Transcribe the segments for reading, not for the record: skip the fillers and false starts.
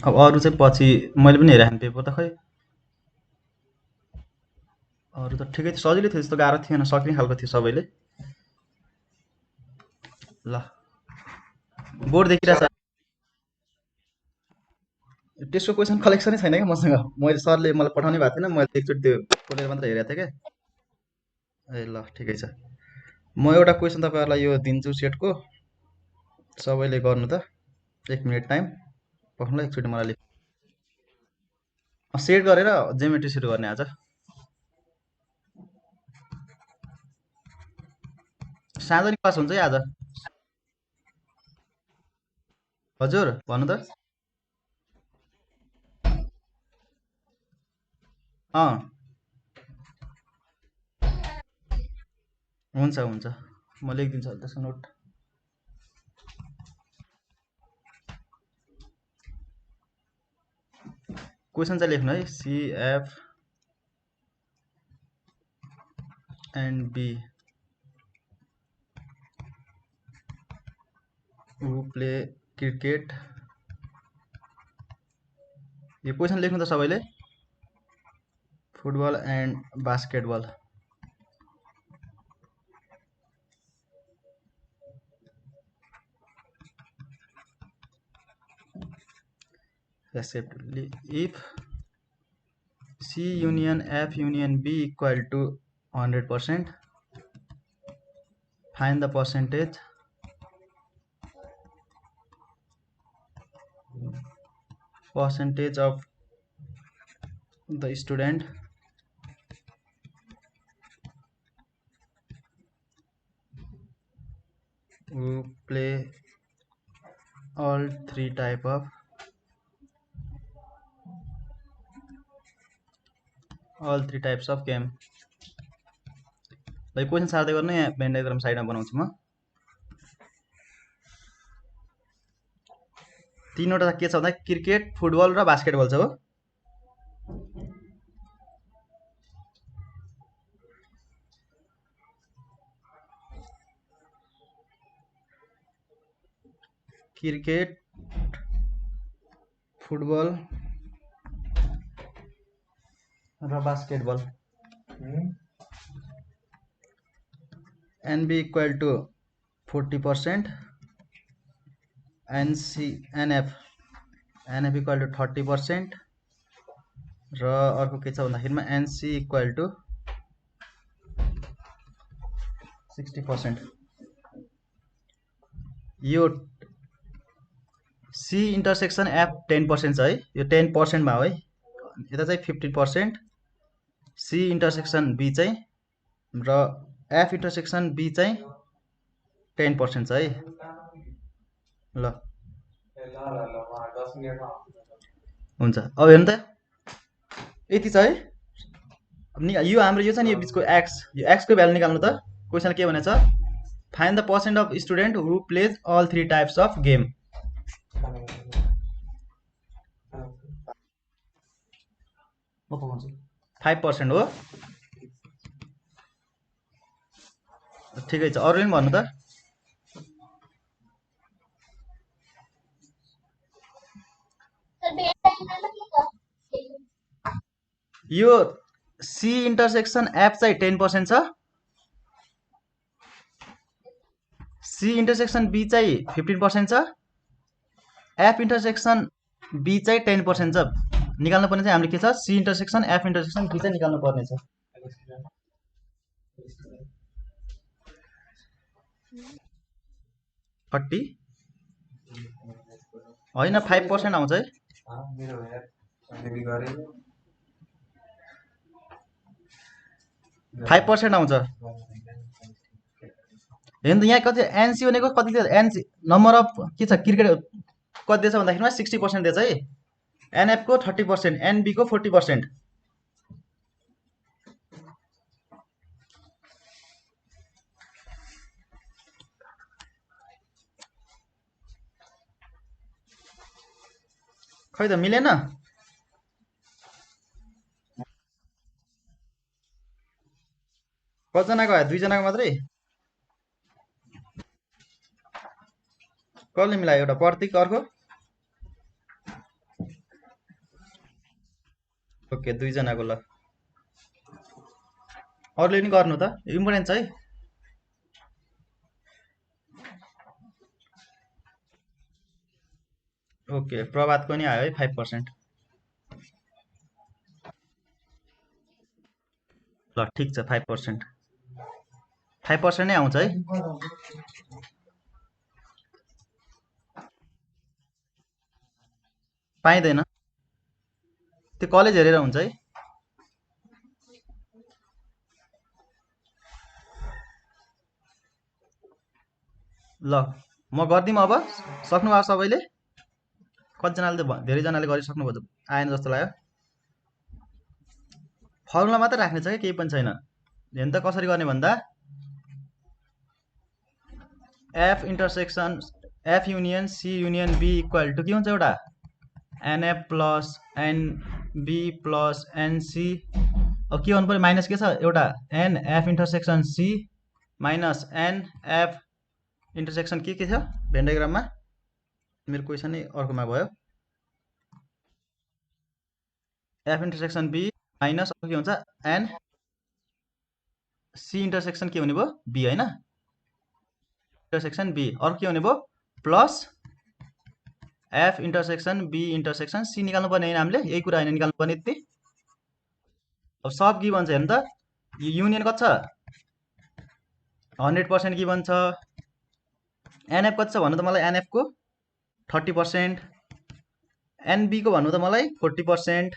अब अरू चाहिँ पछि मैले पनि हेरेको पेपर त खै अरू त ठिकै थियो, सजिलै थियो, त्यस्तो गाह्रो थिएन, सक्ने खालको थियो सबैले। ल बोर्ड देखिरहेछ। त्यसको क्वेसन कलेक्सनै छैन क्या मसँग, मैले सरले मलाई पठाउनै भएको थिएन, मैले एकचोटि त्यो खोलेर मात्र हेरेको थिएँ क्या। ए ल ठिकै छ, म एउटा क्वेसन तपाईँहरूलाई यो दिन्छु सेटको, सबैले गर्नु त। 1 मिनट टाइम पठाउनु एकचोटि मलाई सेट गरेर जेमेट्री सुरु गर्ने आज। साँझ नि क्लास हुन्छ है आज। हजुर भन्नु त। अँ हुन्छ हुन्छ, म लेखिदिन्छु अहिले त्यसको नोट। क्वेसन चाहिँ लेख्नु है, CF and B who play cricket। यो क्वेसन लेख्नु त सबैले, football and basketball. Respectively, if C union F union B equal to 100%, find the percentage of the student who play all three types of game। भाइ question सार्दै गर्नु, यहाँ van diagram साइडमा बनाउँछु म। तीनवटा के छ भन्दा क्रिकेट, फुटबल र बास्केटबल छ हो। क्रिकेट, फुटबल र basketball. NB equal to 40%, NF equal to 30%, र अर्को के छ भन्दाखेरिमा NC इक्वल टु 60%। यो C इन्टरसेक्सन F 10% छ है, यो 10% मा हो है, यता चाहिँ 50%। C इन्टरसेक्सन B चाहिँ र F इन्टरसेक्सन B चाहिँ 10% छ है। ल हुन्छ, अब हेर्नु त यति छ है। यो हाम्रो यो छ नि, यो बिचको x, यो x को भ्यालु निकाल्नु त। क्वेसन के भनेछ, find the percent of student who plays all three types of game. 5% हो, ठिकै छ। अरूले पनि भन्नु त। यो C इन्टरसेक्सन F चाहिँ 10% छ, C इन्टरसेक्सन B चाहिँ 15% छ, F इन्टरसेक्सन B चाहिँ 10% छ। निकाल्नु पर्ने चाहिँ हाम्रो के छ, C intersection F intersection B चाहिँ निकाल्नु पर्ने छ। 30 होइन, 5% आउँछ है। 5% आउँछ। हेर्नु त यहाँ कति NC भनेको कति दिएछ, NC नम्बर अफ के छ क्रिकेट कति दिएछ भन्दाखेरिमा 60% दिएछ है। NF को 30%, NB को 40%। खै त मिलेन। कतिजनाको आयो, 2 जनाको मात्रै। कसले मिलायो, एउटा प्रतीक, अर्को ओके दुईजनाको ल अरूले नि गर्नु त इम्पोर्टेन्ट छ है ओके प्रभातको नि आयो है 5%। ल ठिक छ 5%। 5% नै आउँछ है पाइँदैन त्यो कलेज हेरेर हुन्छ है ल म गरिदिउँ अब सक्नुभयो सबैले कतिजनाले त धेरैजनाले गरिसक्नुभयो त आएन जस्तो लाग्यो फर्मुला मात्रै राख्ने छ कि केही पनि छैन हेर्नु त कसरी गर्ने भन्दा F intersection F union C union B equal to के हुन्छ एउटा n F plus n B plus n C अब के गर्नु पऱ्यो माइनस के छ एउटा n F intersection C minus n F intersection के थियो भेन डायग्राममा मेरो क्वेसन नै अर्कोमा भयो एफ इन्टरसेक्सन बी माइनस के हुन्छ एन सी इन्टरसेक्सन के हुने भयो बी होइन इन्टरसेक्सन बी अर्को के हुने भयो plus F intersection B intersection C निकाल्नु पर्ने होइन हामीले यही कुरा होइन निकाल्नु पर्ने यति अब सब गिभन छ हेर्नु त युनियन कति छ 100% गिभन छ एनएफ कति छ भन्नु त मलाई एनएफ को 30% एनबी को भन्नु त मलाई 40%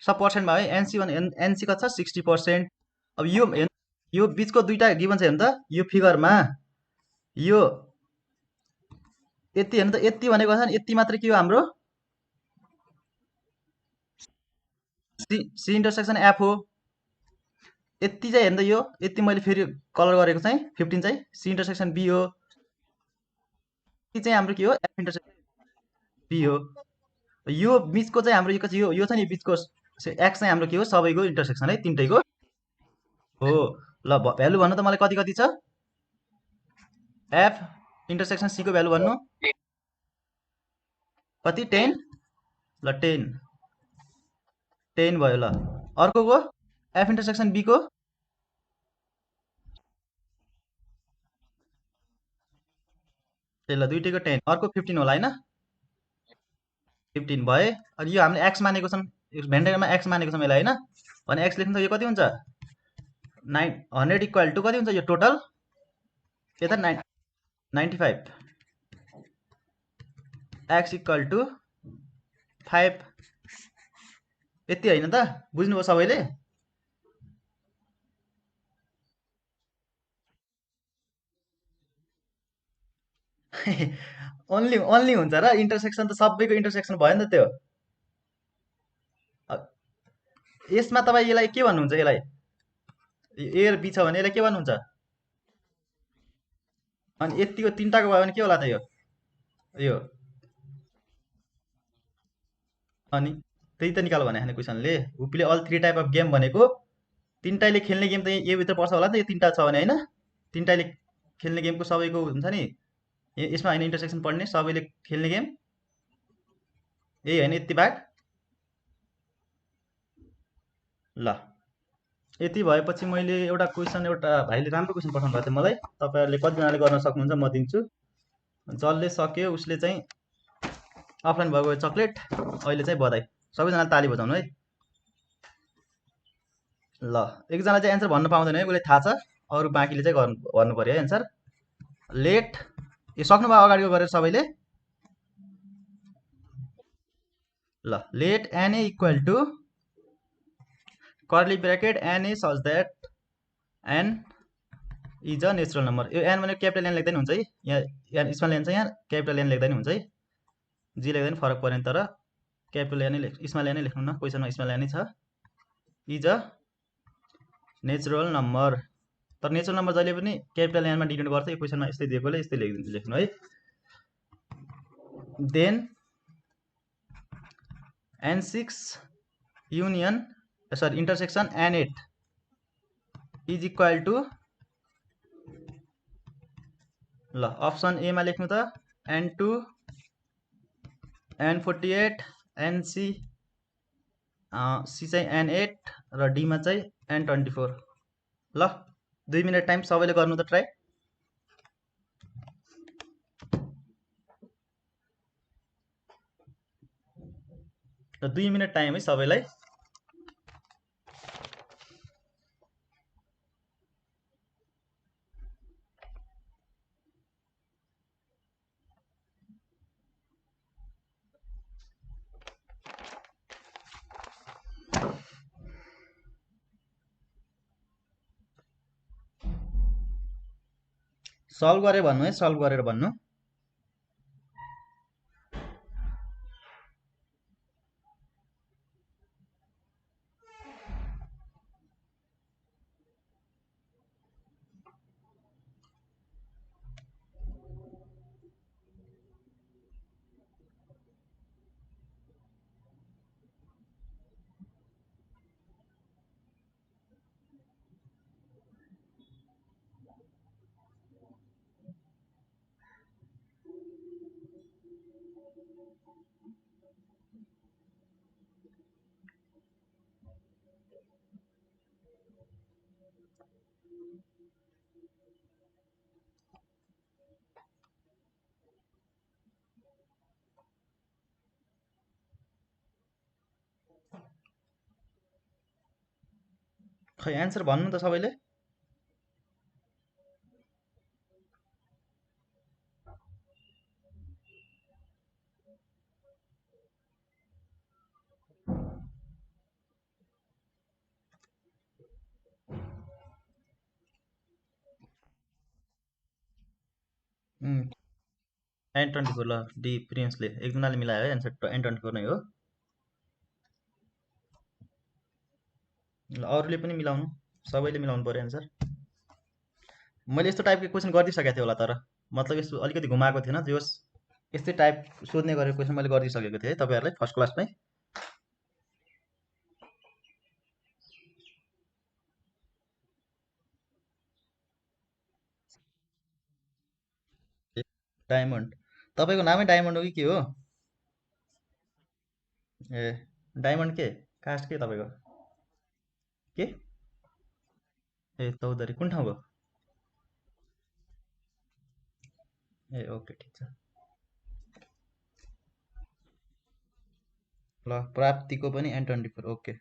सब पर्सेन्टमा है एनसी भन्नु एनसी कति छ 60%। अब यो बिचको दुईटा गिभन छ हेर्नु त यो फिगरमा यो यति हेर्नु त यति भनेको छ नि यति मात्रै के हो हाम्रो सी इन्टरसेक्सन एफ हो यति चाहिँ हेर्नु त यो यति मैले फेरि कलर गरेको चाहिँ 15 चाहिँ सी इन्टरसेक्सन बी हो यति चाहिँ हाम्रो के हो एफ इन्टरसेक्सन बी हो यो बिचको चाहिँ हाम्रो यो छ नि बिचको एक्स चाहिँ हाम्रो के हो सबैको इन्टरसेक्सन है तिनटैको हो ल भ्यालु भन्नु त मलाई कति कति छ एफ इन्टरसेक्सन सी को भ्यालु भन्नु कति 10 ल 10 भयो ल अर्कोको एफ इन्टरसेक्सन बी को ल दुईटैको 10 अर्को 15 होला होइन 15 भए अनि यो हामीले एक्स मानेको छौँ भेन्डामा एक्स मानेको छौँ यसलाई होइन भने एक्स लेख्नु त यो कति हुन्छ 100 इक्वल टु कति हुन्छ यो टोटल यता 95 एक्स इक्वल टु 5 यति होइन त बुझ्नुभयो सबैले ओन्ली हुन्छ र इन्टरसेक्सन त सबैको इन्टरसेक्सन भयो नि त त्यो यसमा तपाईँ यसलाई के भन्नुहुन्छ यसलाई ए र बी छ भने यसलाई के भन्नुहुन्छ अनि यतिको तिनटाको भयो भने के होला त यो अनि त्यही त निकाल भने क्वेसनले उपिले all three type of game भनेको तिनटाले खेल्ने गेम त यो भित्र पर्छ होला नि त यो तिनटा छ भने होइन तिनटाले खेल्ने गेमको सबैको हुन्छ नि यसमा होइन इन्टरसेक्सन पढ्ने सबैले खेल्ने गेम यही होइन यति बाहेक ल यति भएपछि मैले एउटा क्वेसन एउटा भाइले राम्रो क्वेसन पठाउनु भएको थियो मलाई तपाईँहरूले कतिजनाले गर्न सक्नुहुन्छ म दिन्छु जसले सक्यो उसले चाहिँ अफलाइन भएको चक्लेट अहिले चाहिँ बधाई सबैजनाले ताली बजाउनु है ल एकजना चाहिँ एन्सर भन्न पाउँदैन है उसले थाहा छ अरू बाँकीले चाहिँ गर्नु पर्यो है एन्सर लेट यो सक्नुभयो अगाडिको गरेर सबैले ल let n A equal to curly bracket n A such that n is a natural number यो एन भनेको क्यापिटल एन लेख्दा नि हुन्छ है यहाँ स्मल एन चाहिँ यहाँ क्यापिटल एन लेख्दा नि हुन्छ है जी लेख्दा नि फरक परेन तर क्यापिटल एन स्मल एनै लेख्नु न क्वेसनमा स्मल एनै छ इज अ नेचुरल नम्बर तर नेचुरल नम्बर जहिले पनि क्यापिटल एनमा डिनोट गर्छ यो क्वेसनमा यस्तै दिएकोले यस्तै लेख्नु है then n6 union sorry intersection n8 is equal to ल अप्सन ए मा लेख्नु त n2 n48 nc सी चाहिँ N8 र डीमा चाहिँ N24। ल 2 मिनट टाइम सबैले गर्नु त ट्राई। र 2 मिनट टाइम है सबैलाई। सल्भ गरे भन्नु है, सल्भ गरेर भन्नु। खै एन्सर भन्नु त सबैले। N24 ल डी प्रिन्सले एकजनाले मिलायो है, एन्सर N24 नै हो। ल अरूले पनि मिलाउनु, सबैले मिलाउनु पर्यो एन्सर। मैले यस्तो टाइपको क्वेसन गरिदिइसकेको थिएँ होला, तर मतलब यस्तो अलिकति घुमाएको थिएन, जोस् यस्तै टाइप सोध्ने गरेको क्वेसन मैले गरिदिइसकेको थिएँ है तपाईँहरूलाई फर्स्ट क्लासमै। डायमन्ड, तपाईँको नामै डायमन्ड हो कि के हो? ए डायमन्ड के कास्ट के तपाईँको के? ए चौधरी, कुन ठाउँको? ए ओके ठिक छ। ल प्राप्तिको पनि N24 ओके।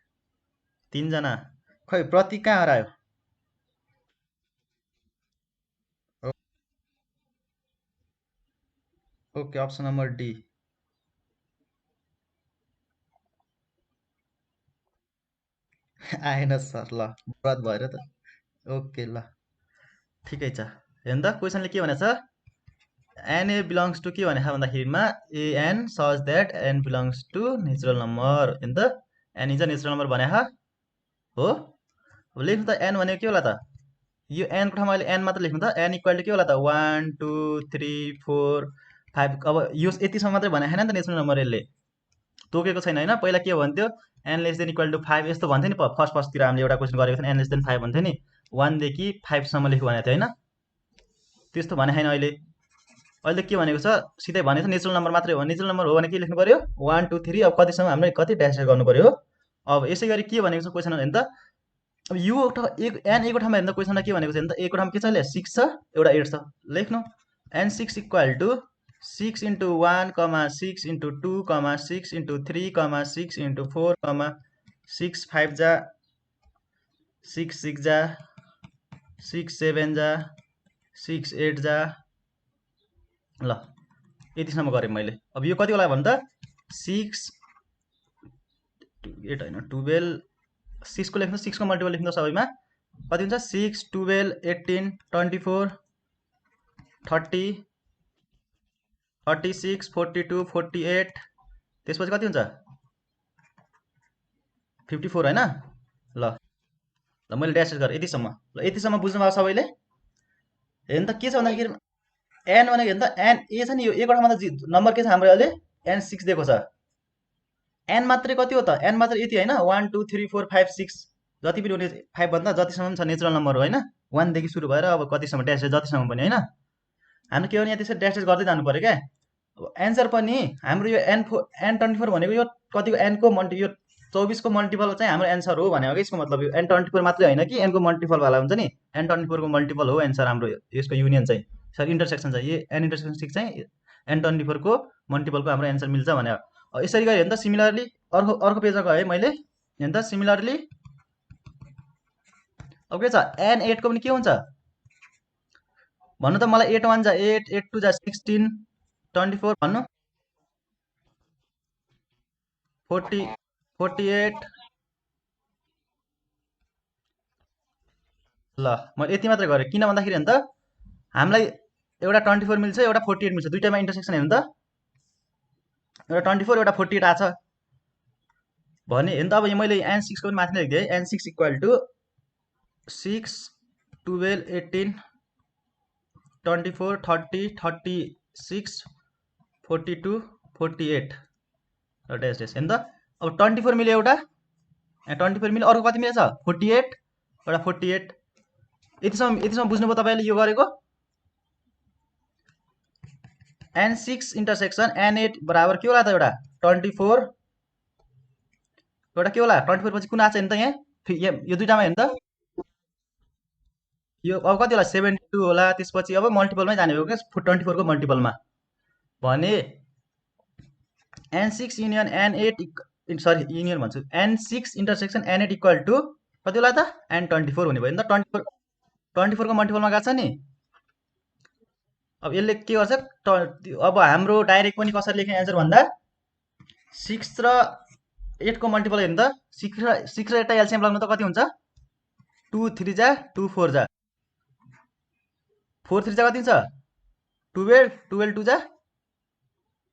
3 जना। खै प्रतीक कहाँ हरायो? Okay option number D. आएन सर, ल बर्बाद भएर त। ओके ल ठिकै छ। हेर्नु त क्वेसनले के भनेछ, एनए बिलोङ्स टु के भनेको भन्दाखेरिमा n such that n belongs to natural number. हेर्नु त n is a natural number भने हो। अब लेख्नु त एन भनेको के होला त, यो एनको ठाउँमा अहिले एन मात्र लेख्नु त। एन इक्वल टु के होला त 1 2 3 4 5। अब यो यतिसम्म मात्रै भने छैन नि त नेचुरल नम्बर, यसले तोकेको छैन होइन। पहिला के भन्थ्यो, n less than equal to 5 यस्तो भन्थ्यो नि। फर्स्ट फर्स्टतिर हामीले एउटा क्वेसन गरेको थियो एन लेस देन 5 भन्थ्यो नि, 1 देखि 5 सम्म लेख्नु भनेको थियो होइन। त्यस्तो भने छैन अहिले। अहिले के भनेको छ, सिधै भनेको छ नेचुरल नम्बर मात्रै हो। नेचुरल नम्बर हो भने के लेख्नु पर्यो, 1 2 3। अब कतिसम्म हामीले कति ड्यास गर्नु पर्यो। अब यसै गरी के भनेको छ क्वेसन हेर्नु त, अब यो एन एको ठाउँमा हेर्नु त, क्वेसनमा के भनेको छ हेर्नु त, एको ठाउँमा के छ, 6 छ एउटा 8 छ। लेख्नु n6 equal to 6 into 1 6 into 2 6 into 3 6 into 4 6 5 जा 6 6 जा 6 7 जा 6 8 जा। ल यतिसम्म गरेँ मैले। अब यो कति होला भन्नु त, 6 8 होइन 12। 6 को लेख्नु, 6 को मल्टिपल लेख्नु सबैमा कति हुन्छ, 6 12 18 24 30 36 42 48। त्यसपछि कति हुन्छ 54 होइन। ल ल मैले ड्यास गरेँ यतिसम्म। ल यतिसम्म बुझ्नुभयो सबैले। हेर्नु त के छ भन्दाखेरि एन भनेको हेर्नु त, एन ए छ नि, यो एको ठाउँमा त नम्बर के छ हाम्रो अहिले n6 दिएको छ। एन मात्रै कति हो त, एन मात्रै यति होइन, 1 2 3 4 5 6 जति पनि हुने 5 भन्दा जतिसम्म छ नेचुरल नम्बर हो होइन। 1 देखि सुरु भएर अब कतिसम्म ड्यास जतिसम्म पनि होइन। हाम्रो के हो भने यहाँ त्यसरी ड्यास गर्दै जानु पर्यो क्या। अब एन्सर पनि हाम्रो यो N24 भनेको यो कतिको एनको यो 24 को मल्टिपल चाहिँ हाम्रो एन्सर हो भने हो कि यसको मतलब यो n24 मात्रै होइन कि n को मल्टिपल वाला हुन्छ नि n24 को मल्टिपल हो एन्सर हाम्रो यसको युनियन चाहिँ सरी इन्टरसेक्सन चाहिँ यो n इन्टरसेक्सन 6 चाहिँ n24 को मल्टिपलको हाम्रो एन्सर मिल्छ भने यसरी गरे हेर्नु त सिमिलरली अर्को अर्को पेजमा गएँ मैले हेर्नु त सिमिलरली अब के छ n8 को पनि के हुन्छ भन्नु त मलाई 8 1 जा 8 8 2 जा 16 24 भन्नु 40 48 ल मैले यति मात्रै गरेँ किन भन्दाखेरि हेर्नु त हामीलाई एउटा 24 मिल्छ एउटा 48 मिल्छ दुईटामा इन्टरसेक्सन हेर्नु त एउटा 24 एउटा 48 आछ भने हेर्नु त अब मैले n6 को पनि माथि नै लेखिदिएँ है n6 equal to 6 12 18 24 30 36 42 48 dash dash हेर्नु त अब 24 मिल्यो एउटा 24 मिल्यो अर्को कति मिलेछ 48 एउटा 48 यतिसम्म बुझ्नुभयो तपाईँले यो गरेको n6 इन्टरसेक्सन n8 बराबर के होला त एउटा 24 एउटा के होला 24 पछि कुन आछ हेर्नु त यहाँ यो दुईटामा हेर्नु त यो अब कति होला 72 होला त्यसपछि अब मल्टिपलमै जाने हो क्या 24 को मल्टिपलमा भने n6 union n8 sorry union भन्छु n6 intersection n8 equal to कति होला त n24 हुने भयो नि त 24 को मल्टिपलमा गएको छ नि अब यसले के गर्छ अब हाम्रो डाइरेक्ट पनि कसरी लेख्ने एन्सर भन्दा 6 र 8 को मल्टिपल हेर्नु त 6 र 8 एलसिएम लाग्नु त कति हुन्छ 2 3 जा 2 4 जा 4 3 जा कति हुन्छ 12 12 2 जा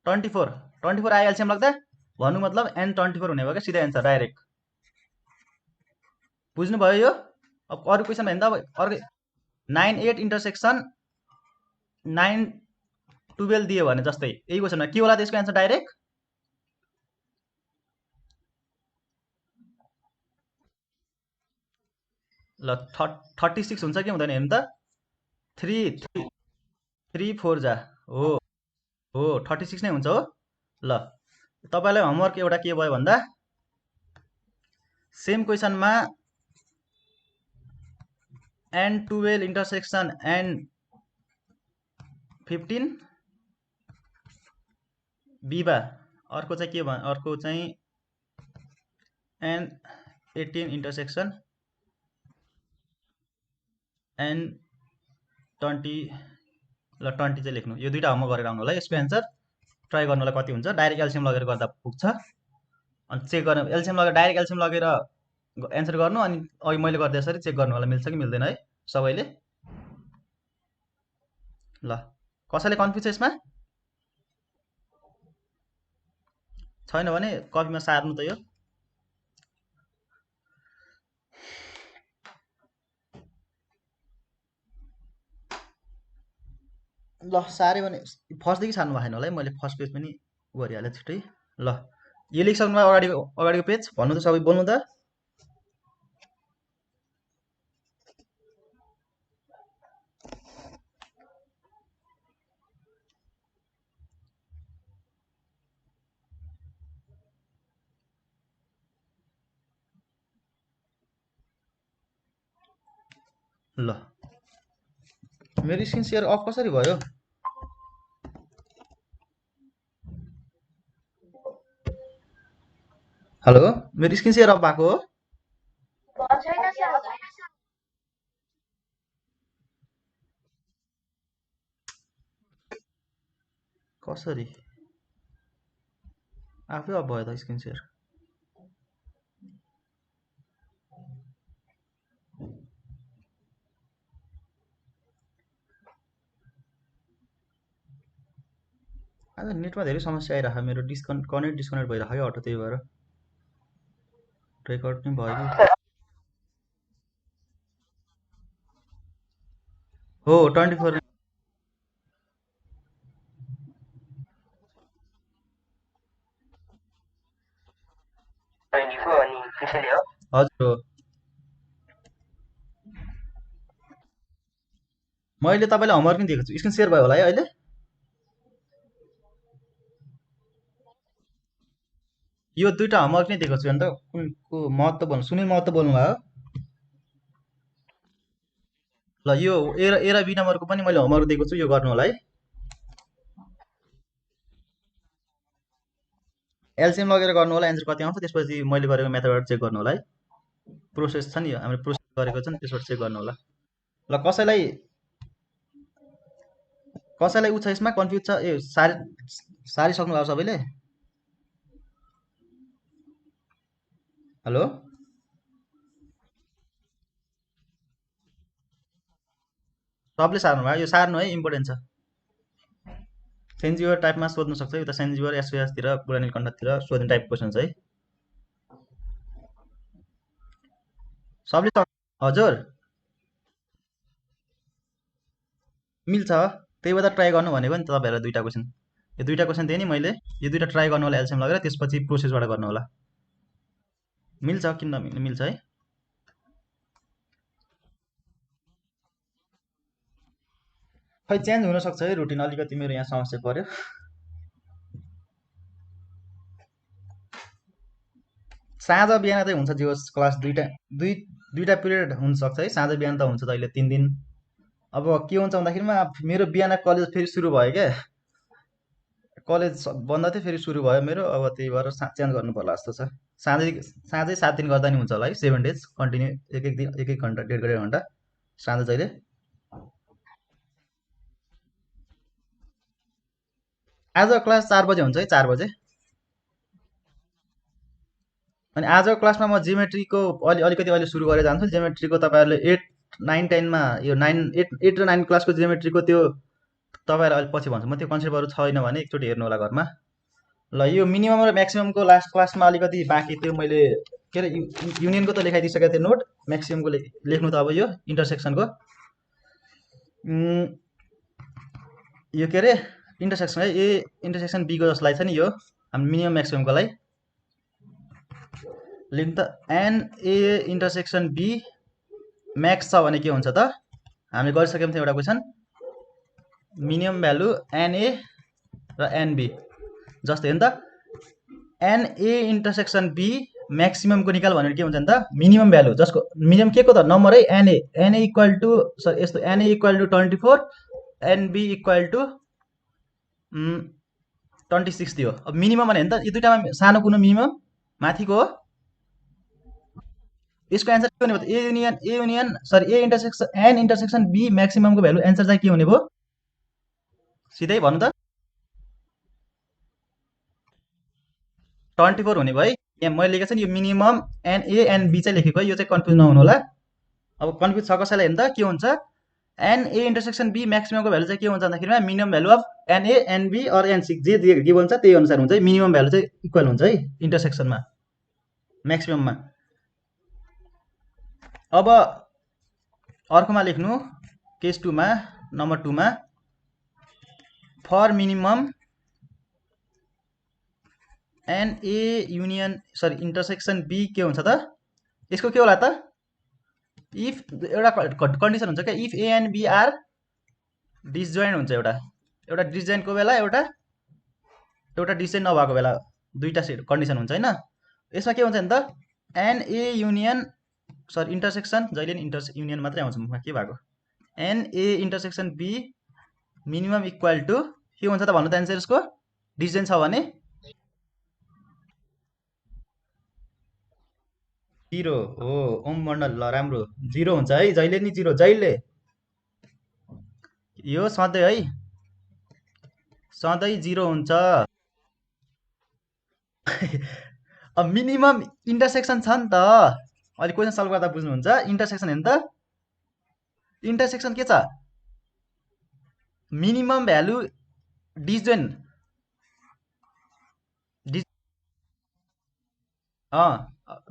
24 24 आयो एलसिएम लाग्दा भन्नु मतलब n24 हुने भयो क्या सिधै एन्सर डाइरेक्ट बुझ्नुभयो यो अब अरू क्वेसन हेर्नु त अब अर्को 9 8 इन्टरसेक्सन 9 12 दियो भने जस्तै यही क्वेसनमा के होला त्यसको एन्सर डाइरेक्ट ल 36 हुन्छ कि हुँदैन हेर्नु त 3 3 4 जा हो हो 36 नै हुन्छ हो ल तपाईँलाई होमवर्क एउटा के भयो भन्दा सेम क्वेसनमा n12 इन्टरसेक्सन n15 बिबा अर्को चाहिँ के भन् अर्को चाहिँ n18 इन्टरसेक्सन n20 ल 20 चाहिँ लेख्नु यो दुईटा होमवर्क गरेर आउनु होला यसको एन्सर ट्राई गर्नुलाई कति हुन्छ डाइरेक्ट एलसिएम लगेर गर्दा पुग्छ अनि चेक गर्नु एलसिएम लगेर डाइरेक्ट एलसिएम लगेर एन्सर गर्नु अनि अघि मैले गर्दा यसरी चेक गर्नु होला मिल्छ कि मिल्दैन है सबैले ल कसैले कन्फ्युज छ यसमा छैन भने कपीमा सार्नु त यो ल सार्यो भने फर्स्टदेखि सार्नु भएन होला है मैले फर्स्ट पेज पनि गरिहालेँ छिट्टै ल यो लेखिसक्नु अगाडिको पेज भन्नु त सबै बोल्नु त ल मेरो स्क्रिन सेयर अफ कसरी भयो हेलो मेरो स्क्रिन सेयर अफ भएको हो कसरी आफै अफ भयो त स्क्रिन सेयर आज नेटमा धेरै समस्या आइरहेको मेरो डिस्कनेक्ट भइरहेको क्या अटो त्यही भएर रेकर्ड पनि भयो कि हो 24 हजुर हो मैले तपाईँलाई होमवर्क पनि दिएको छु स्क्रिन सेयर भयो होला है अहिले यो दुईटा होमवर्क नै दिएको छु अन्त कुनको महत्त्व बोल्नु सुनिल महत्त्व बोल्नु भयो। ल यो ए र बी नम्बरको पनि मैले होमवर्क दिएको छु, यो गर्नु होला है। एलसिएम लगेर गर्नु होला, एन्सर कति आउँछ त्यसपछि मैले गरेको मेथडबाट चेक गर्नु होला है। प्रोसेस छ नि यो हामीले प्रोसेस गरेको छ नि त्यसबाट चेक गर्नु होला। ल कसैलाई कसैलाई उ छ यसमा कन्फ्युज छ ए सारिसक्नु भएको सबैले? हेलो सबले सार्नु भयो, यो सार्नु है इम्पोर्टेन्ट छ। सेन्जिवर टाइपमा सोध्नु सक्छ, यो त सेन्जिवर एसओएसतिर बुढा नीलकण्ठतिर सोध्ने टाइप क्वेसन छ है। सबले हजुर मिल्छ, त्यही भएर ट्राई गर्नु भनेको नि त तपाईँहरूलाई दुईवटा क्वेसन। यो दुईवटा क्वेसन दिएँ नि मैले, यो दुईवटा ट्राई गर्नु होला एल्सियम लगेर, त्यसपछि प्रोसेसबाट गर्नु होला। मिल्छ किन नमिल्ने, मिल्छ है। खै चेन्ज हुनसक्छ है रुटिन, अलिकति मेरो यहाँ समस्या पर्यो। साँझ बिहान चाहिँ हुन्छ जो क्लास दुईवटा पिरियड हुनसक्छ है, साँझ बिहान त हुन्छ त अहिले 3 दिन। अब के हुन्छ भन्दाखेरिमा मेरो बिहान कलेज फेरि सुरु भयो क्या, कलेज बन्द थियो फेरि सुरु भयो मेरो, अब त्यही भएर चेन्ज गर्नु पर्ला जस्तो छ। साँझै साँझै 7 दिन गर्दा नि हुन्छ होला है, 7 डेज कन्टिन्यू, एक एक दिन एक एक घन्टा, डेढ घन्टा साँझ जहिले। आज क्लास 4 बजे हुन्छ है, 4 बजे। अनि आजको क्लासमा म जियोमेट्रीको अलिकति अहिले सुरु गरेर जान्छु। जियोमेट्रीको तपाईँहरूले 8, 9, 10मा यो 8 र 9 क्लासको जियोमेट्रीको त्यो तपाईँहरू अहिले पछि भन्छु म, त्यो कन्सेप्टहरू छैन भने एकचोटि हेर्नु होला घरमा। ल यो मिनिमम र म्याक्सिममको लास्ट क्लासमा अलिकति बाँकी थियो, मैले के अरे युनियनको त लेखाइदिइसकेको थिएँ नोट, म्याक्सिममको लेख्नु त अब यो इन्टरसेक्सनको यो के अरे इन्टरसेक्सन है, ए इन्टरसेक्सन बीको जसलाई छ नि यो मिनिमम म्याक्सिममको लागि लेख्नु त, एनए इन्टरसेक्सन बी म्याक्स छ भने के हुन्छ त, हामीले गरिसकेको थियौँ एउटा क्वेसन, मिनिमम भ्यालु एनए र एनबी जस्तै हो नि त। एनए इन्टरसेक्सन बी म्याक्सिममको निकाल भनेर के हुन्छ नि त, मिनिमम भ्यालु जसको मिनिमम के को त नम्बर है, n A n A equal to sorry यस्तो n A equal to 24, n B equal to 26 दियो। अब मिनिमम भने त यो दुइटामा सानो कुनो मिनिमम माथिको हो, यसको एन्सर के हुने भयो, A union sorry A intersection n intersection B म्याक्सिममको भ्यालु एन्सर चाहिँ के हुने भयो, सिधै भन्नु त 24 हुने भयो है। यहाँ मैले लेखेको छु नि यो मिनिमम एनए एनबी चाहिँ लेखेको है, यो चाहिँ कन्फ्युज नहुनु होला। अब कन्फ्युज छ कसैलाई हेर्नु त के हुन्छ, एनए इन्टरसेक्सन बी म्याक्सिममको भ्यालु चाहिँ के हुन्छ भन्दाखेरिमा minimum value of n A n B or n C जे गिभन छ त्यही अनुसार हुन्छ है, मिनिमम भ्यालु चाहिँ इक्वल हुन्छ है इन्टरसेक्सनमा म्याक्सिमममा। अब अर्कोमा लेख्नु केस 2मा नम्बर 2मा for minimum n A union sorry intersection B के हुन्छ त, यसको के होला त, इफ एउटा कन्डिसन हुन्छ क्या, if A and B are disjoint हुन्छ, एउटा डिसजोइन्टको बेला एउटा डिसजोइन्ट नभएको बेला दुईवटा कन्डिसन हुन्छ होइन। यसमा के हुन्छ नि त, एनए युनियन सरी इन्टरसेक्सन जहिले नि युनियन मात्रै आउँछ मुखमा के भएको, n A intersection B minimum equal to के हुन्छ त भन्नु त एन्सर, यसको डिसजोइन्ट छ भने 0 हो। ओम मण्डल ल राम्रो, 0 हुन्छ है जहिले नि, 0 जहिले, यो सधैँ है सधैँ 0 हुन्छ। अब मिनिमम इन्टरसेक्सन छ नि त, अहिले क्वेसन सल्भ गर्दा बुझ्नुहुन्छ, इन्टरसेक्सन हेर्नु त, इन्टरसेक्सन के छ, मिनिमम भ्यालु डिसजोइन्ट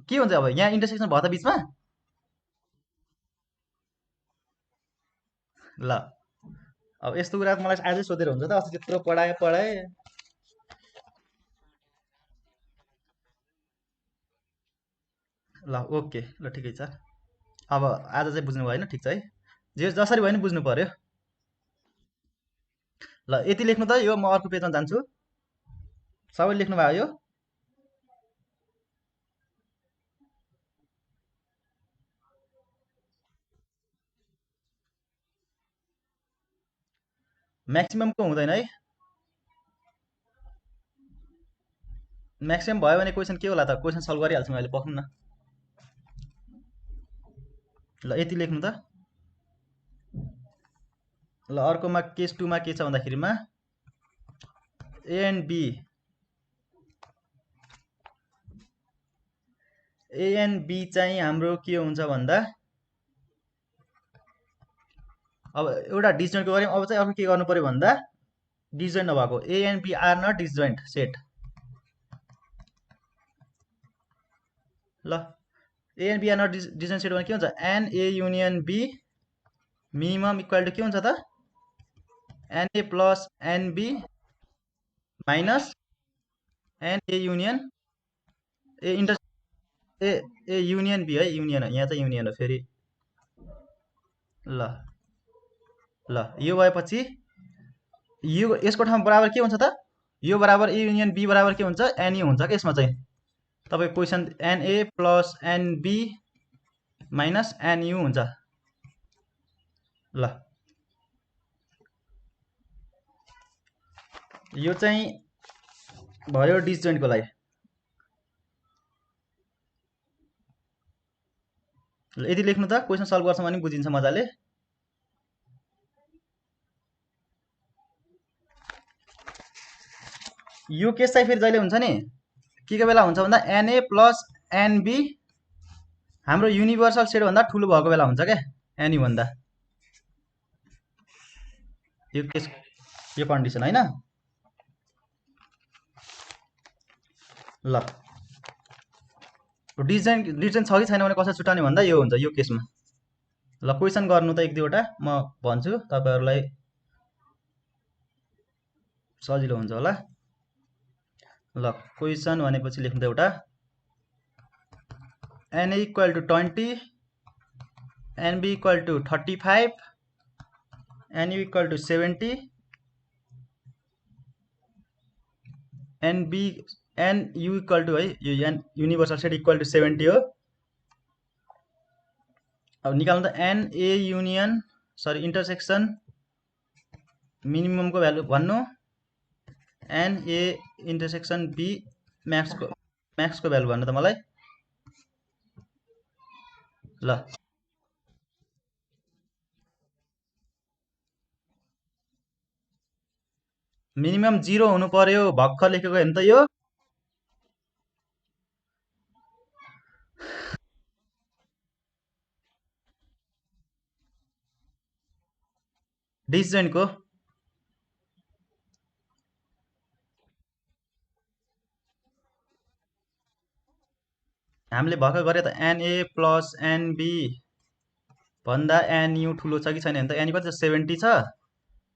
के हुन्छ अब यहाँ इन्टरसेक्सन भयो त बिचमा। ल अब यस्तो कुरा मलाई आजै सोधेर हुन्छ त, अस्ति त्यत्रो पढाएँ ल ओके ल ठिकै छ। अब आज चाहिँ बुझ्नु भयो होइन, ठिक छ है, जे जसरी भयो नि बुझ्नु पर्यो। ल यति लेख्नु त, यो म अर्को पेजमा जान्छु, सबैले लेख्नु भयो यो। म्याक्सिममको हुँदैन है। म्याक्सिमम भयो भने क्वेसन के होला त? क्वेसन सल्भ गरिहाल्छौँ अहिले, पक्नु न। ल यति लेख्नु त। ल अर्कोमा केस 2 मा के छ भन्दाखेरिमा A and B, A and B चाहिँ हाम्रो के हुन्छ भन्दा, अब एउटा डिसजोइन्टको गऱ्यौँ। अब चाहिँ अर्को के गर्नु पर्यो भन्दा, डिसजोइन्ट नभएको A and B are not disjoint set. ल A and B are not disjoint set भने के हुन्छ? N A union B minimum equal to के हुन्छ त? N A plus n B minus n A union A inter A A union B है, union हो यहाँ चाहिँ, युनियन हो फेरि। ल ल यो भएपछि यो यसको ठाउँमा बराबर के हुन्छ त? यो बराबर ए युनियन बी बराबर के हुन्छ? एनए हुन्छ कि यसमा चाहिँ तपाईँको question n A plus n B minus n U हुन्छ। ल यो चाहिँ भयो डिसजोइन्टको लागि। ल यति लेख्नु त, क्वेसन सल्भ गर्छौँ भने बुझिन्छ मजाले। यो केस चाहिँ फेरि जहिले हुन्छ नि, के बेला हुन्छ भन्दा एनए प्लस एनबी हाम्रो युनिभर्सल सेट भन्दा ठुलो भएको बेला हुन्छ क्या, एनयू भन्दा। यो केस, यो कन्डिसन होइन। ल डिसजोइन्ट छ कि छैन भने कसरी छुट्याउने भन्दा यो हुन्छ यो केसमा। ल क्वेसन गर्नु त एक दुईवटा म भन्छु, तपाईँहरूलाई सजिलो हुन्छ होला। ल क्वेसन भनेपछि लेख्नु त एउटा, n equal to 20, n B equal to 35, n U equal to 70, n B n U equal to है यो n universal set equal to 70 हो। अब निकाल्नु त n A union sorry intersection मिनिममको भ्यालु भन्नु, एन ए इन्टरसेक्सन बी म्याक्सको भ्यालु भन्नु त मलाई। ल मिनिमम 0 हुनु पर्यो, भर्खर लेखेको हेर्नु त यो। डिसजोइन्टको हामीले भर्खर गरे त एनए प्लस एनबी भन्दा एनयू ठुलो छ कि छैन भने त एनयू कति छ? 70 छ।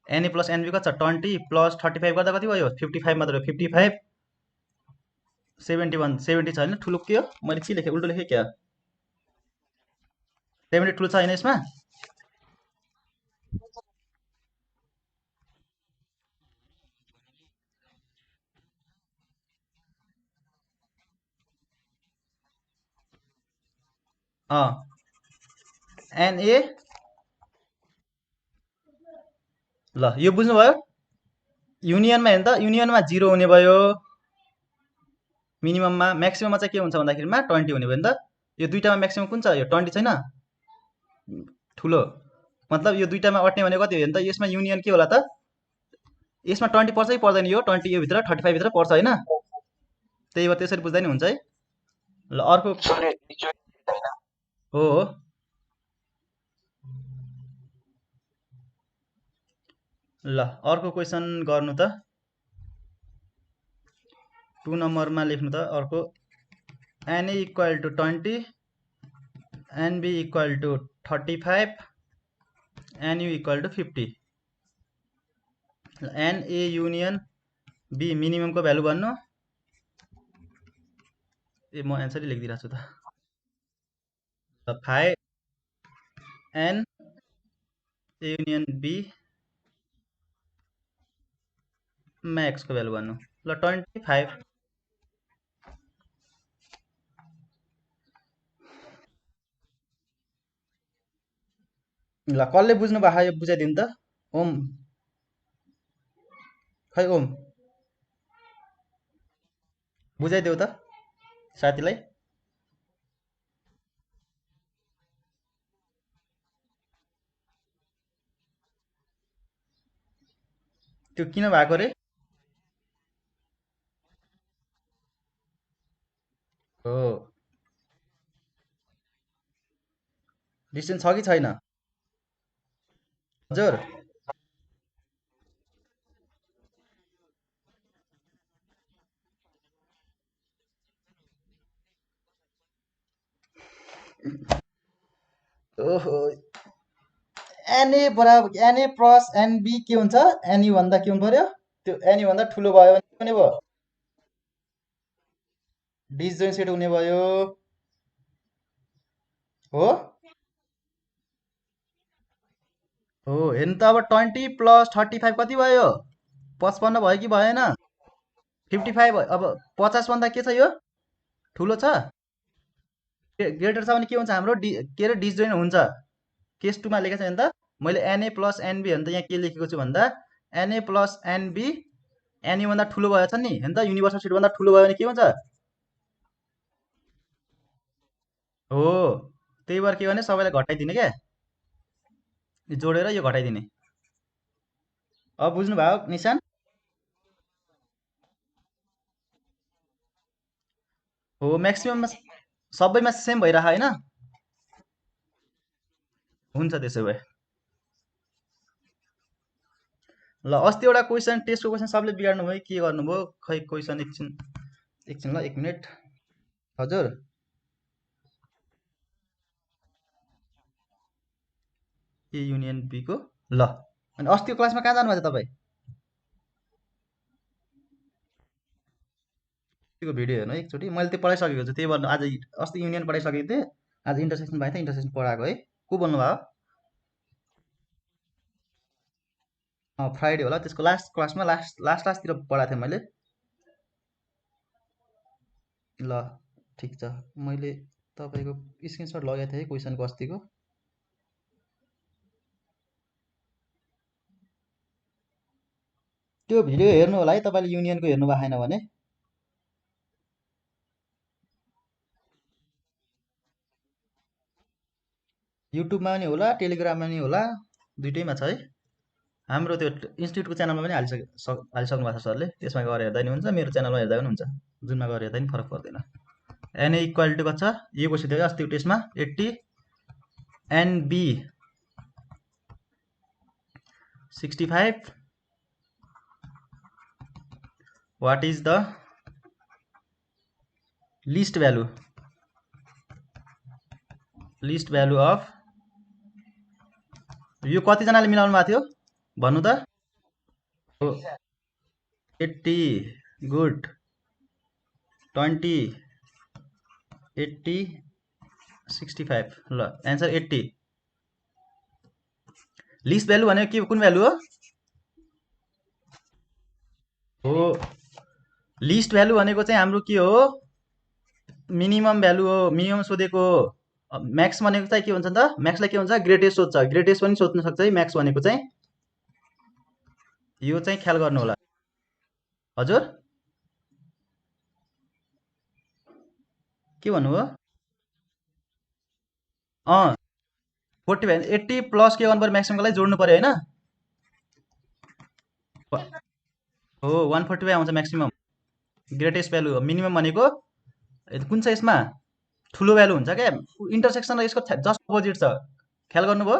एनए प्लस एनबी कति छ? 20 प्लस 35 गर्दा कति भयो? 55 मात्र हो। 55 71 70 छ होइन, ठुलो के हो? मैले के लेखेँ? उल्टो लेखेँ क्या? 70 ठुलो छ होइन यसमा? एनए ल यो बुझ्नुभयो? युनियनमा हेर्नु त, युनियनमा 0 हुने भयो मिनिमममा, म्याक्सिमममा चाहिँ के हुन्छ भन्दाखेरिमा 20 हुने भयो नि त। यो दुईटामा म्याक्सिमम कुन छ? यो 20 छैन ठुलो, मतलब यो दुईटामा अट्ने भने कति हो नि त? यसमा युनियन के होला त? यसमा 20 पर्छ कि पर्दैन? यो 20 यो भित्र 35 भित्र पर्छ होइन, त्यही भएर त्यसरी बुझ्दा नि हुन्छ है। ल अर्को हो ल अर्को क्वेसन गर्नु त। 2 नम्बरमा लेख्नु त अर्को, n A equal to 20, n B equal to 35, n U equal to 50। N A union B मिनिममको भ्यालु भन्नु। ए म एन्सरै लेखिदिइरहेको छु त। 5 एन ए युनियन बी म्याक्सको भ्यालु भन्नु। ल 25 ल कसले बुझ्नु भएको यो बुझाइदिनु त। ओम खै ओम बुझाइदेऊ त साथीलाई। त्यो किन भएको रे? हो। डिस्टेन्स छ कि छैन? हजुर। ओहो। एनए बराबर एनए प्लस एनबी के हुन्छ? एनई भन्दा के हुनु पर्यो? त्यो एनई भन्दा ठुलो भयो भने के हुने भयो? डिसजोइन्ट सेट हुने भयो। हो। हो हेर्नु त अब 20 + 35 कति भयो? 55 भयो कि भएन? 55 अब 50 भन्दा के छ यो? ठुलो छ? ग्रेटर छ भने के हुन्छ हाम्रो के अरे डिसजोइन्ट हुन्छ। केस टूमा लेखेको छ भने त मैले एनए प्लस एनबी भने त यहाँ के लेखेको छु भन्दा एनए प्लस एनबी एनए भन्दा ठुलो भयो छ नि हेर्नु त युनिभर्सल सिट भन्दा ठुलो भयो भने के हुन्छ? हो। त्यही भएर के भने सबैलाई घटाइदिने क्या, यो जोडेर यो घटाइदिने। अब बुझ्नुभयो निशान? हो म्याक्सिमममा सबैमा सेम भइरह होइन? हुन्छ त्यसो भए। ल अस्ति एउटा क्वेसन टेस्टको क्वेसन सबले बिगार्नु भयो के गर्नुभयो? खै क्वेसन एकछिन एकछिन ल 1 मिनट। हजुर। ए युनियन बीको ल। अनि अस्तिको क्लासमा कहाँ जानुभएको थियो तपाईँ? अस्तिको भिडियो हेर्नु है एकचोटि, मैले त्यो पढाइसकेको छु त्यही भएर आज अस्ति युनियन पढाइसकेको थिएँ, आज इन्टरसेक्सन भएको थियो इन्टरसेक्सन पढाएको है। को बोल्नुभयो? फ्राइडे होला त्यसको लास्ट क्लासमा लास्ट लास्ट लास्टतिर पढाएको थिएँ मैले। ल ठिक छ, मैले तपाईँको स्क्रिनसट लगाएको थिएँ है क्वेसनको अस्तिको। त्यो भिडियो हेर्नु होला है तपाईँले युनियनको हेर्नु भएको छैन भने। युट्युबमा पनि होला टेलिग्राममा पनि होला, दुइटैमा छ है। हाम्रो त्यो इन्स्टिट्युटको च्यानलमा पनि हालिसक्नु भएको छ सरले, त्यसमा गएर हेर्दा नि हुन्छ, मेरो च्यानलमा हेर्दा पनि हुन्छ, जुनमा गएर हेर्दा पनि फरक पर्दैन। एनए इक्वालिटी कति छ? यो क्वेसन थियो अस्तिको टेस्टमा 80, n B 65, what is the least value of, यो कतिजनाले मिलाउनु भएको थियो भन्नु त? हो 80 गुड, 20 80 65 ल एन्सर 80। लिस्ट भ्यालु भनेको के कुन भ्यालु हो? हो लिस्ट भ्यालु भनेको चाहिँ हाम्रो के हो? मिनिमम भ्यालु हो, मिनिमम सोधेको हो। म्याक्स भनेको चाहिँ के हुन्छ त? म्याक्सलाई के हुन्छ? ग्रेटेस्ट सोध्छ, ग्रेटेस्ट पनि सोध्न सक्छ है म्याक्स भनेको चाहिँ। यो चाहिँ ख्याल गर्नु होला। हजुर के भन्नुभयो? 40 80 प्लस के गर्नु पर्यो? म्याक्सिममको लागि जोड्नु पर्यो होइन? हो 145 आउँछ म्याक्सिमम, ग्रेटेस्ट भ्यालु हो। मिनिमम भनेको कुन छ यसमा? ठुलो भ्यालु हुन्छ क्या, इन्टरसेक्सन र यसको जस्ट अपोजिट छ, ख्याल गर्नुभयो?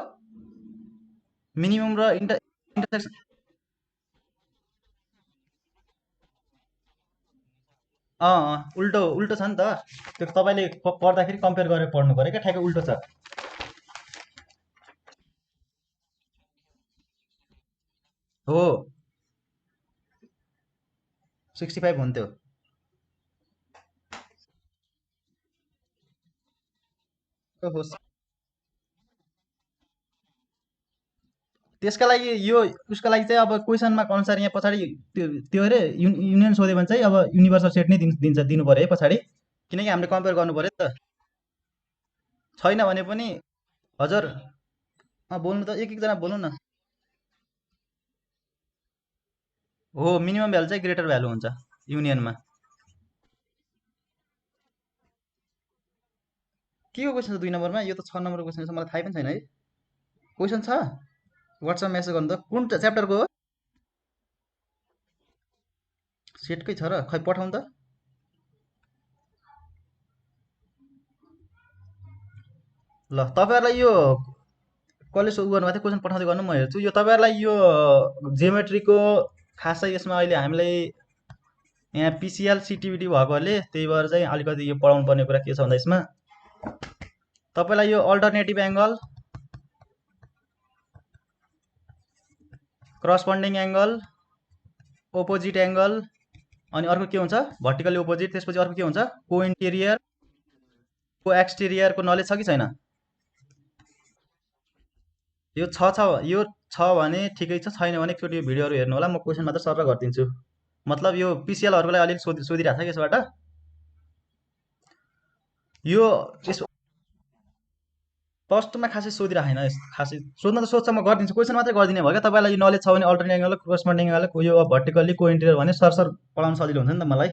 मिनिमम र इन्टरसेक्सन उल्टो उल्टो छ नि त। त्यो तपाईँले पढ्दाखेरि कम्पेयर गरेर पढ्नु पऱ्यो क्या, ठ्याक्कै उल्टो छ। हो 65 हुन्थ्यो। ओहो, त्यसका लागि यो उसका लागि चाहिँ अब क्वेसनमा अनुसार यहाँ पछाडि त्यो त्यो अरे युनियन सोध्यो भने चाहिँ अब युनिभर्सल सेट नै दिन्छ, दिनु पऱ्यो है पछाडि, किनकि हामीले कम्पेयर गर्नु पऱ्यो नि त। छैन भने पनि हजुर बोल्नु त एक एकजना बोल्नु न। हो मिनिमम भ्यालु चाहिँ ग्रेटर भ्यालु हुन्छ युनियनमा। के को क्वेसन छ 2 नम्बरमा? यो त 6 नम्बरको क्वेसन छ, मलाई थाहै पनि छैन है। क्वेसन छ वाट्सएप मेसेज गर्नु त, कुन च्याप्टरको हो? सेटकै छ र खै पठाउनु त। ल तपाईँहरूलाई यो कसले सो गर्नुभएको थियो क्वेसन पठाउँदै गर्नु, म हेर्छु। यो तपाईँहरूलाई यो जियोमेट्रीको खासै यसमा अहिले हामीलाई यहाँ पिसिएल सिटिभिटी भएकोले त्यही भएर चाहिँ अलिकति यो पढाउनु पर्ने कुरा के छ भन्दा यसमा तपाईँलाई यो alternative angle, corresponding angle, opposite angle, अनि अर्को के हुन्छ भर्टिकली ओपोजिट, त्यसपछि अर्को के हुन्छ को इन्टेरियर, को एक्सटेरियरको नलेज छ कि छैन? यो यो छ भने ठिकै छ, छैन भने एकचोटि यो भिडियोहरू हेर्नु होला, म क्वेसन मात्र सर गरिदिन्छु। मतलब यो पिसिएलहरूको लागि अलिक सोधिरहेको छ कि यसबाट। यो फर्स्टमा खासै सोधिरहेन, खासै सोध्न त सोध्छ, म गरिदिन्छु, क्वेसन मात्रै गरिदिने भयो क्या। तपाईँलाई यो नलेज छ भने अल्टरनेट एङ्गल, करस्पोन्डिङ एङ्गल, यो भर्टिकल्ली को इन्टेरियर भने सर पढाउन सजिलो हुन्छ नि त मलाई।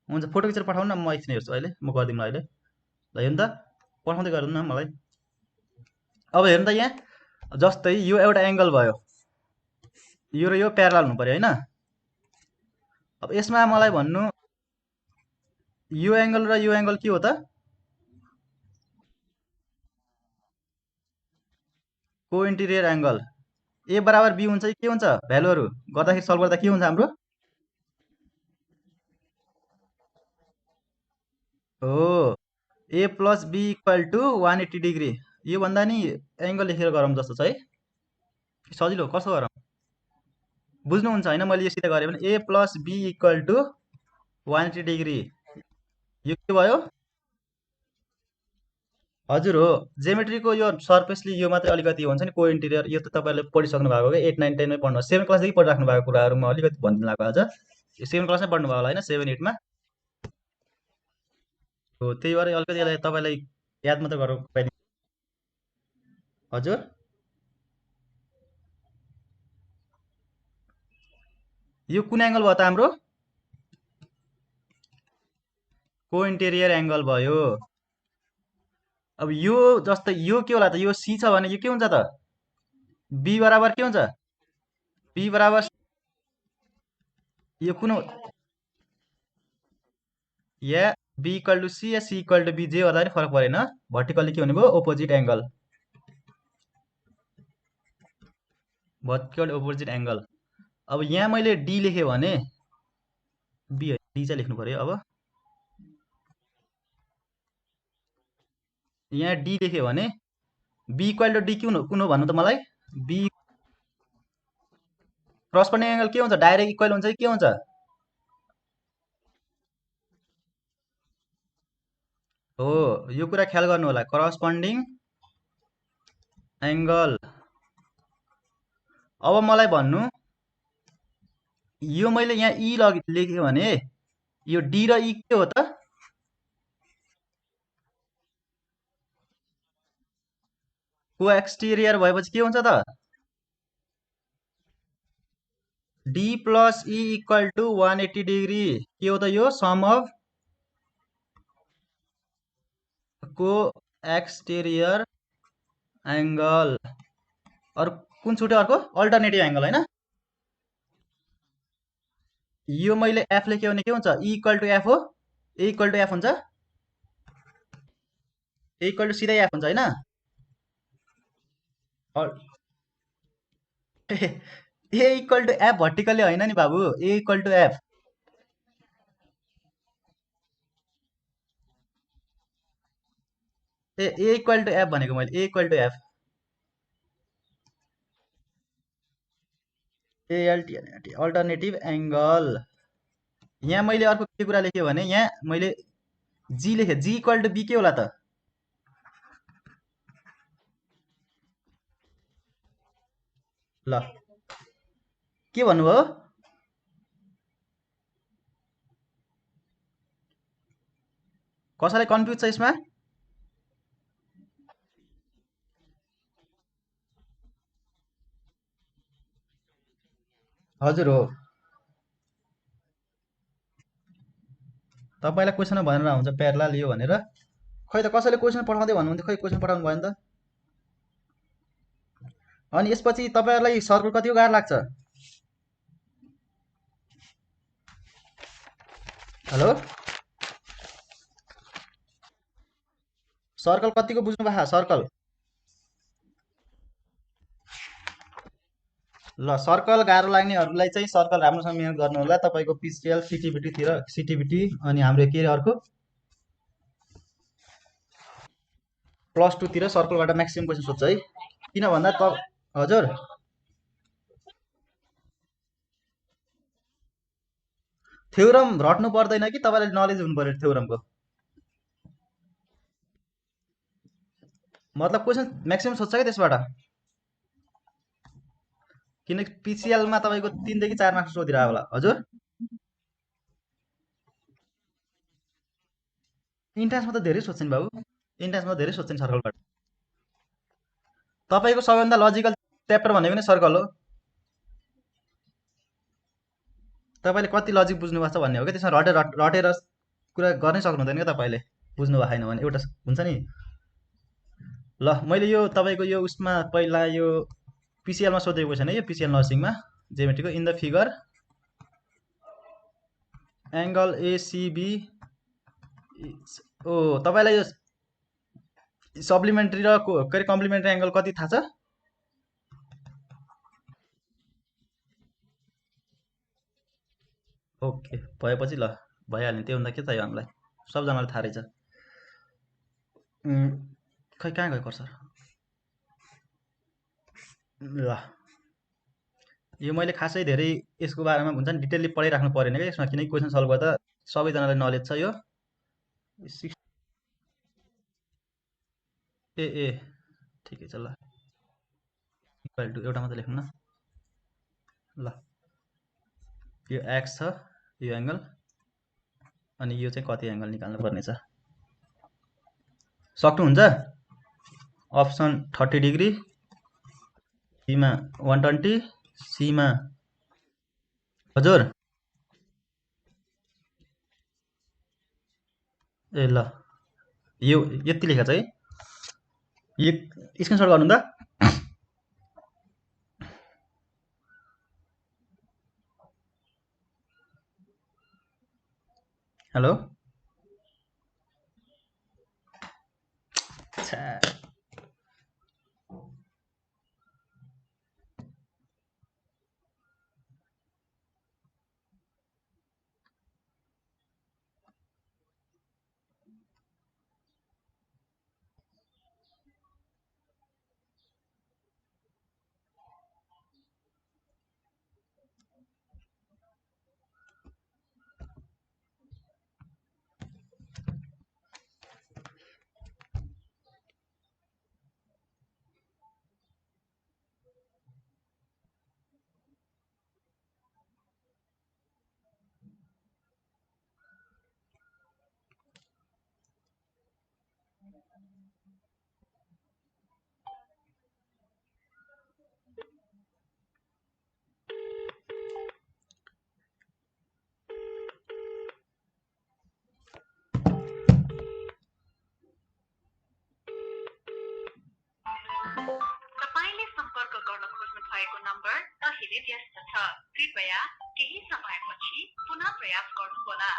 हुन्छ फोटो खिचेर पठाउनु न, म एकछिन हेर्छु अहिले, म गरिदिनु अहिले। ल हेर्नु त, पठाउँदै गर्नु न मलाई। अब हेर्नु त यहाँ जस्तै यो एउटा एङ्गल भयो, यो र यो प्यारलल हुनु पर्यो होइन। अब यसमा मलाई भन्नु यो एङ्गल र यो एङ्गल के हो त? को इन्टेरियर एङ्गल। ए बराबर बी हुन्छ कि के हुन्छ? भ्यालुहरू गर्दाखेरि सल्भ गर्दा के हुन्छ हाम्रो? हो A plus B equal to 180 degree. यो भन्दा नि एङ्गल लेखेर गरौँ जस्तो छ है, सजिलो कसो गरौँ बुझ्नुहुन्छ होइन? मैले यो सिधै गरेँ भने A plus B equal to 180 degree, यो के भयो? हजुर हो, जेमेट्रीको यो सर्फेसली यो मात्रै अलिकति हुन्छ नि को इन्टेरियर, यो त तपाईँहरूले पढिसक्नु भएको क्या 8, 9, 10मै पढ्नु, 7 क्लासदेखि पढिराख्नु भएको कुराहरू म अलिकति भनिदिनु लाग्यो आज। यो 7 क्लासमै पढ्नु भयो होला होइन, 7, 8मा हो, त्यही भएर अलिकति यसलाई तपाईँलाई याद मात्रै गराउनु। हजुर यो कुन एङ्गल भयो त हाम्रो? को इन्टेरियर एङ्गल भयो। अब यो जस्तै यो के होला त? यो सी छ भने यो के हुन्छ त? बी बराबर के हुन्छ? बी बराबर यो कुन या बी इक्वल टु सी या सी इक्वल टु बी, जे गर्दा पनि फरक परेन। भर्टिकल्ली के हुने भयो? Opposite angle, vertical opposite angle. अब यहाँ मैले डी लेखेँ भने बी डी चाहिँ लेख्नु पर्यो। अब यहाँ डी लेखेँ भने बी इक्वल टु डी कुन हो भन्नु त मलाई? बी करस्पोन्डिङ एङ्गल के हुन्छ? डाइरेक्ट इक्वल हुन्छ कि के हुन्छ? हो, यो कुरा ख्याल गर्नु होला, करस्पोन्डिङ एङ्गल। अब मलाई भन्नु यो मैले यहाँ ई लेखेँ भने यो डी र ई के हो त? को एक्सटेरियर भएपछि के हुन्छ त? D plus E equal to 180 degree. के हो त यो? सम अफ को एक्सटेरियर एङ्गल। अरू कुन छुट्यो? अर्को अल्टरनेटिभ एङ्गल होइन। यो मैले एफ लेख्यो भने के हुन्छ? ई इक्वल टु एफ हो, ए इक्वल टु एफ हुन्छ, ए इक्वल टु सिधै एफ हुन्छ होइन। A equal to F vertically होइन नि बाबु, A equal to F. A equal to F भनेको मैले, A equal to F, A L T alternative angle. यहाँ मैले अर्को के कुरा लेखेँ भने यहाँ मैले जी लेखेँ, जी इक्वल टु बी के होला त? ल के भन्नुभयो? कसैलाई कन्फ्युज छ यसमा? हजुर हो। तपाईँलाई क्वेसन भनेर हुन्छ प्यारलाल यो भनेर। खै त कसैले क्वेसन पठाउँदै भन्नुहुन्थ्यो, खै क्वेसन पठाउनु भएन त। अनि यसपछि तपाईँहरूलाई सर्कल कतिको गाह्रो लाग्छ? हेलो, सर्कल कतिको बुझ्नु भएको सर्कल? ल सर्कल गाह्रो लाग्नेहरूलाई चाहिँ सर्कल राम्रोसँग मिहिनेत गर्नु होला। तपाईँको पिसिएल सिटिबिटीतिर सिटिबिटी अनि हाम्रो के अरे अर्को +2 तिर सर्कलबाट म्याक्सिमम् क्वेसन सोध्छ है। किन भन्दा त हजुर थ्योरम रट्नु पर्दैन कि तपाईँलाई नलेज हुनु पर्यो थ्योरमको। मतलब क्वेसन म्याक्सिमम् सोध्छ क्या त्यसबाट। किनकि पिसिएलमा तपाईँको 3 देखि 4 मार्क्स सोधिरह होला। हजुर इन्ट्रान्समा त धेरै सोध्छ नि बाबु, इन्ट्रान्समा धेरै सोध्छ नि सर्कलबाट। तपाईँको सबैभन्दा लजिकल च्याप्टर भनेको नै सर्कल हो। तपाईँले कति लजिक बुझ्नु भएको छ भन्ने हो क्या। त्यसमा रटेर कुरा गर्नै सक्नु हुँदैन क्या तपाईँले, बुझ्नु भएको छैन भने। एउटा हुन्छ नि। ल मैले यो तपाईँको यो उसमा पहिला यो पिसिएलमा सोधेको क्वेसन है, यो पिसिएल नर्सिङमा जेमेट्रीको in the figure angle A C B. ओ तपाईँलाई यो सप्लिमेन्ट्री र के अरे कम्प्लिमेन्ट्री एङ्गल कति थाहा छ? ओके भएपछि ल भइहाल्यो नि, त्योभन्दा के चाहियो हामीलाई, सबजनालाई थाहा रहेछ। खै कहाँ गयो कर्सर? ल यो मैले खासै धेरै यसको बारेमा हुन्छ नि डिटेलली पढाइराख्नु परेन क्या यसमा, किनकि क्वेसन सल्भ गर्दा सबैजनालाई नलेज छ यो। ए ठिकै छ। ल इक्वल टु एउटा मात्रै लेख्नु न। ल यो एक्स छ, यो एङ्गल, अनि यो चाहिँ कति एङ्गल निकाल्नु पर्ने छ सक्नुहुन्छ? अप्सन 30 डिग्री, सीमा 120, सीमा हजुर। ए ल यो यति लेखा छ है, यो स्क्रिनसट गर्नु त। हेलो तपाईँले सम्पर्क गर्न खोज्नु भएको नम्बर अहिले व्यस्त छ, कृपया केही समयपछि पुनः प्रयास गर्नुहोला।